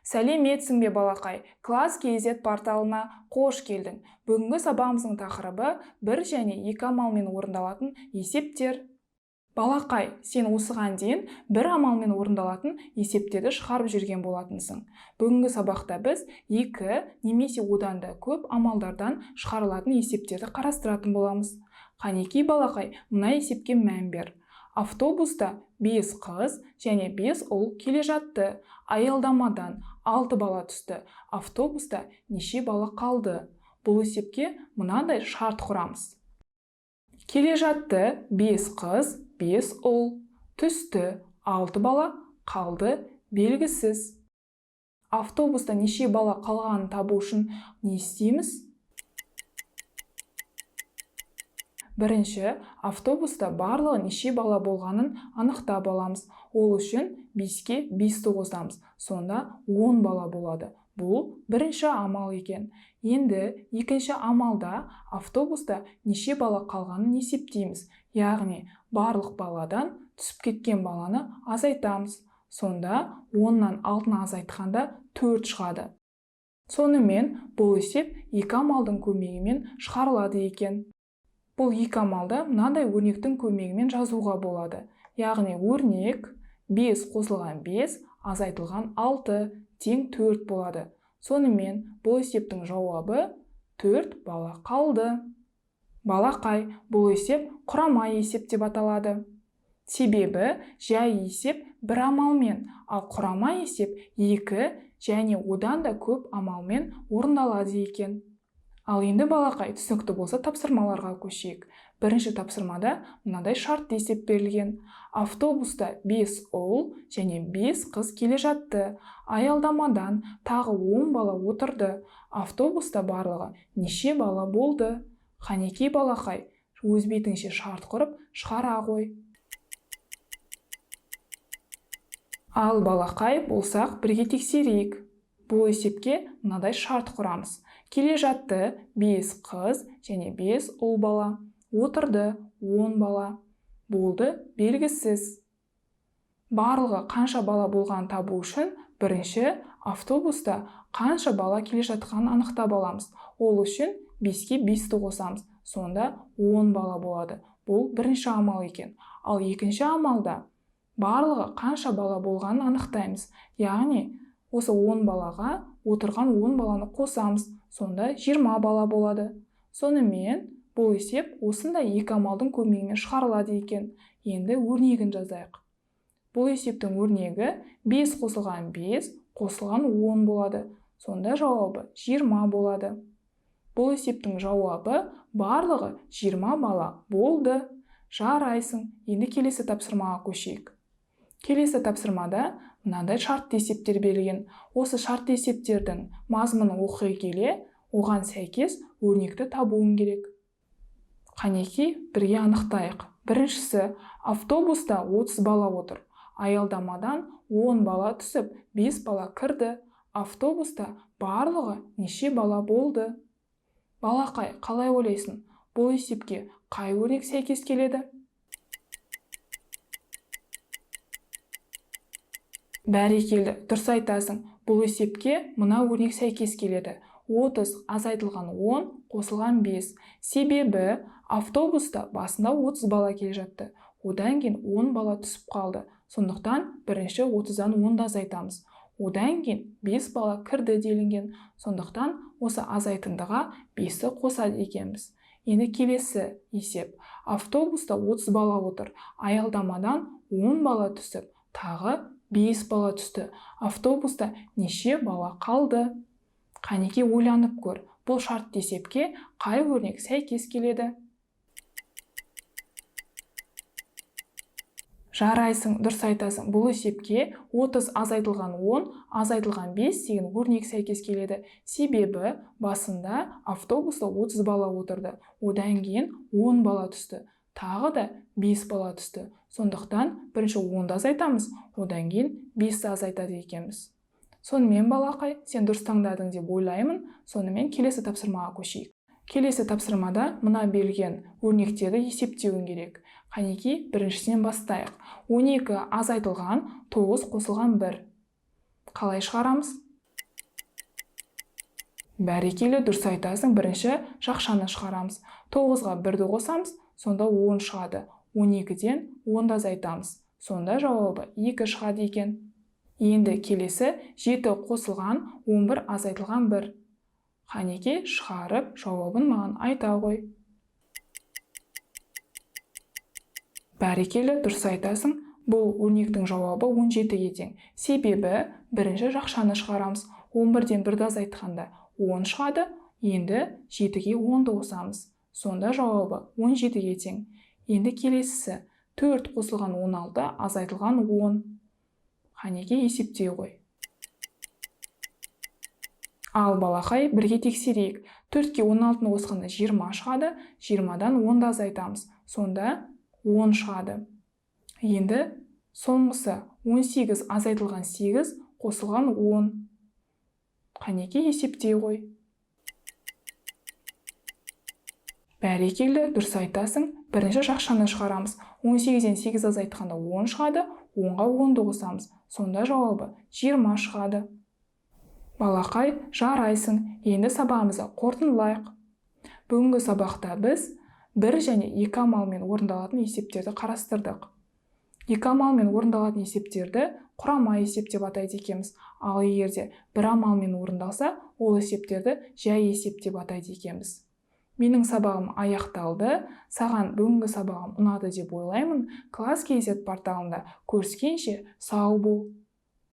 Сәлеметсің бе балақай, класс KZ порталына қош келдің. Бүгінгі сабағымыздың тақырыбы 1 және 2 амалмен орындалатын есептер. Балақай, сен осыған дейін 1 амалмен орындалатын есептерді шығарып жүрген болатынсың. Бүгінгі сабақта біз 2 немесе одан да көп амалдардан шығарылатын есептерді қарастыратын боламыз. Қанекей балақай, мына есепке мән бер. Автобуста 5 қыз және 5 ұл келе жатты. Аялдамадан 6 бала түсті. Автобуста неше бала қалды? Бұл есепке мынадай шарт құрамыз. Келе жатты 5 қыз, 5 ұл. Түсті 6 бала, қалды белгісіз. Автобуста неше бала қалғанын табу үшін не істейміз? Бірінші, автобуста барлығы неше бала болғанын анықтап аламыз. Ол үшін 5-ке 5-ті қосамыз. Сонда 10 бала болады. Бұл бірінші амал екен. Енді екінші амалда автобуста неше бала қалғанын есептейміз. Яғни барлық баладан түсіп кеткен баланы азайтамыз. Сонда 10-нан 6-ны азайтқанда 4 шығады. Сонымен бұл есеп 2 амалдың көмегімен шығарылады екен. Бұл 2 амалды мынадай өрнектің көмегімен жазуға болады. Яғни өрнек 5 қосылған 5 азайтылған 6 тең 4 болады. Сонымен бұл есептің жауабы 4 бала қалды. Балақай, бұл есеп құрама есеп деп аталады. Себебі жай есеп 1 амалмен, ал құрама есеп 2 және одан да көп амалмен орындалады екен. Ал енді балақай, түсінікті болса тапсырмаларға көшейік. Бірінші тапсырмада мынадай шарт есеп берілген. Автобуста 5 ұл және 5 қыз келе жатты. Аялдамадан тағы 10 бала отырды. Автобуста барлығы неше бала болды? Қанекей балақай, өз бетіңше шарт құрып шығара ғой. Ал балақай болсақ бірге тексерейік. Бұл есепке мынадай шарт құрамыз. Келе жатты 5 қыз және 5 ұл бала. Отырды 10 бала. Болды белгісіз. Барлығы қанша бала болған табу үшін бірінші автобуста қанша бала келе жатқанын анықтап аламыз. Ол үшін 5-ке 5-ті қосамыз. Сонда 10 бала болады. Бұл бірінші амал екен. Ал екінші амалда барлығы қанша бала болғанын анықтаймыз. Яғни осы 10 балаға отырған 10 баланы қосамыз. Сонда 20 бала болады. Сонымен бұл есеп осында 2 амалдың көмегімен шығарылады екен. Енді өрнегін жазайық. Бұл есептің өрнегі 5 қосылған 5 қосылған 10 болады. Сонда жауабы 20 болады. Бұл есептің жауабы барлығы 20 бала болды. Жарайсың. Енді келесі тапсырмаға көшейік. Келесі тапсырмада мынадай шартты есептер берілген. Осы шартты есептердің мазмұнын оқи келе, оған сәйкес өрнекті табуың керек. Қанекей, бірге анықтайық. Біріншісі, автобуста 30 бала отыр. Аялдамадан 10 бала түсіп, 5 бала кірді. Автобуста барлығы неше бала болды? Балақай, қалай ойлайсың? Бұл есепке қай өрнек сәйкес келеді? Бәрекелді, дұрыс айтасың. Бұл есепке мына өрнек сәйкес келеді. 30 азайтылған 10 қосылған 5. Себебі автобуста басында 30 бала келе жатты. Одан кейін 10 бала түсіп қалды. Сондықтан бірінші 30-дан 10-ды азайтамыз. Одан кейін 5 бала кірді делінген. Сондықтан осы азайтындыға 5-ті қосады екенбіз. Енді келесі есеп. Автобуста 30 бала отыр. Аялдамадан 10 бала түсіп, тағы 5 бала түсті. Автобуста неше бала қалды? Қанекей, ойланып көр. Бұл шартты есепке қай өрнек сәйкес келеді? Жарайсың, дұрыс айтасың. Бұл есепке 30 азайтылған 10 азайтылған 5 деген өрнек сәйкес келеді. Себебі басында автобуста 30 бала отырды. Одан кейін 10 бала түсті. Тағы да 5 бала түсті. Сондықтан бірінші 10-ды азайтамыз, одан кейін 5-ті азайтады екенбіз. Сонымен балақай, сен дұрыс таңдадың деп ойлаймын. Сонымен келесі тапсырмаға көшейік. Келесі тапсырмада мына берілген өрнектерді есептеуің керек. Қанекей, біріншісінен бастайық. 12 азайтылған 9 қосылған 1. Қалай шығарамыз? Бәрекелі, дұрыс айтасың. Бірінші жақшаны шығарамыз. 9-ға 1-ді қосамыз, сонда 10 шығады. 12-ден 10-ды азайтамыз. Сонда жауабы 2 шығады екен. Енді келесі 7 қосылған 11 азайтылған 1. Қанеке шығарып жауабын маған айта ғой. Бәрекелі, дұрыс айтасың. Бұл өрнектің жауабы 17-ге тең. Себебі бірінші жақшаны шығарамыз. 11-ден 1-ді азайтқанда 10 шығады. Енді 7-ге 10-ды қосамыз. Сонда жауабы 17-ге тең. Енді келесісі 4 қосылған 16 азайтылған 10. Қанеке есептей ғой. Ал балақай, бірге тексерейік. 4-ке 16-ны қосқанда 20 шығады. 20-дан 10-ды азайтамыз. Сонда 10 шығады. Енді соңғысы 18 азайтылған 8 қосылған 10. Қанеке есептей ғой. Бәрекелді, дұрыс айтасың. Бірінші жақшаны шығарамыз. 18-ден 8 азайтқанда 10 шығады. 10-ға 10-ды қосамыз. Сонда жауабы 20 шығады. Балақай, жарайсың. Енді сабағымызды қорытындылайық. Бүгінгі сабақта біз 1 және 2 амалмен орындалатын есептерді қарастырдық. 2 амалмен орындалатын есептерді құрама есеп деп атайды екенбіз. Ал егерде 1 амалмен орындалса, ол есептерді жай есеп деп атайды екенбіз. Менің сабағым аяқталды. Саған бүгінгі сабағым ұнады деп ойлаймын. Класс KZ порталында көріскенше сау бол.